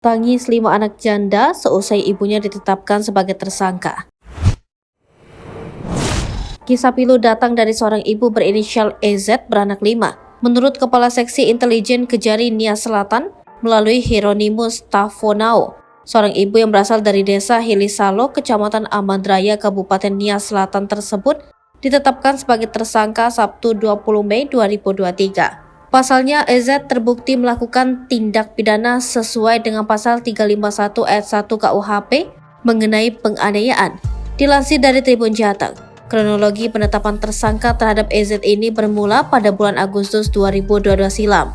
Tangis 5 anak janda seusai ibunya ditetapkan sebagai tersangka. Kisah pilu datang dari seorang ibu berinisial EZ beranak 5. Menurut Kepala Seksi Intelijen Kejari Nias Selatan melalui Hieronymus Tafonao, seorang ibu yang berasal dari desa Hilisalo, Kecamatan Amandraya, Kabupaten Nias Selatan tersebut ditetapkan sebagai tersangka Sabtu 20 Mei 2023. Pasalnya, EZ terbukti melakukan tindak pidana sesuai dengan pasal 351 ayat 1 KUHP mengenai penganiayaan. Dilansir dari Tribun Jateng, kronologi penetapan tersangka terhadap EZ ini bermula pada bulan Agustus 2022 silam,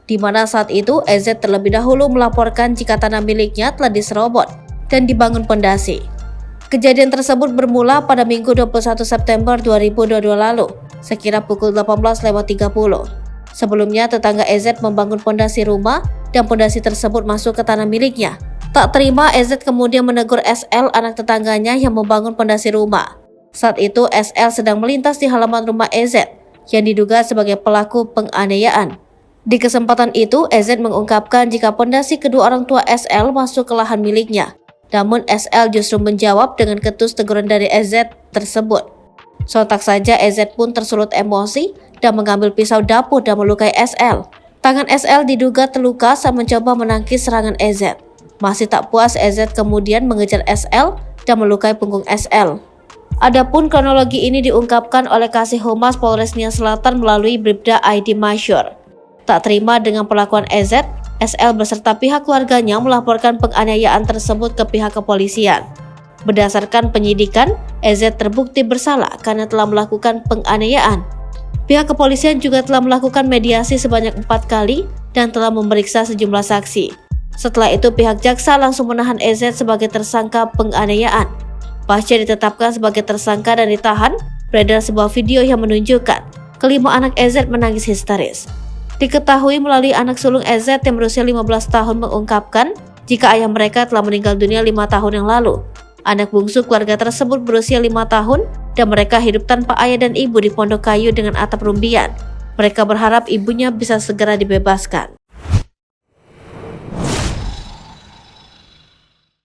di mana saat itu EZ terlebih dahulu melaporkan jika tanah miliknya telah diserobot dan dibangun pondasi. Kejadian tersebut bermula pada Minggu 21 September 2022 lalu, sekira pukul 18.30. Sebelumnya, tetangga EZ membangun pondasi rumah dan pondasi tersebut masuk ke tanah miliknya. Tak terima, EZ kemudian menegur SL, anak tetangganya yang membangun pondasi rumah. Saat itu, SL sedang melintas di halaman rumah EZ yang diduga sebagai pelaku penganiayaan. Di kesempatan itu, EZ mengungkapkan jika pondasi kedua orang tua SL masuk ke lahan miliknya. Namun SL justru menjawab dengan ketus teguran dari EZ tersebut. Sontak saja EZ pun tersulut emosi dan mengambil pisau dapur dan melukai SL. Tangan SL diduga terluka saat mencoba menangkis serangan EZ. Masih tak puas, EZ kemudian mengejar SL dan melukai punggung SL. Adapun kronologi ini diungkapkan oleh Kasih Humas Polres Nias Selatan melalui Bribda ID Masyur. Tak terima dengan perlakuan EZ, SL beserta pihak keluarganya melaporkan penganiayaan tersebut ke pihak kepolisian. Berdasarkan penyidikan, EZ terbukti bersalah karena telah melakukan penganiayaan. Pihak kepolisian juga telah melakukan mediasi sebanyak 4 kali dan telah memeriksa sejumlah saksi. Setelah itu, pihak jaksa langsung menahan EZ sebagai tersangka penganiayaan. Pasca ditetapkan sebagai tersangka dan ditahan, beredar sebuah video yang menunjukkan kelima anak EZ menangis histeris. Diketahui melalui anak sulung EZ yang berusia 15 tahun mengungkapkan jika ayah mereka telah meninggal dunia 5 tahun yang lalu. Anak bungsu keluarga tersebut berusia 5 tahun dan mereka hidup tanpa ayah dan ibu di pondok kayu dengan atap rumbian. Mereka berharap ibunya bisa segera dibebaskan.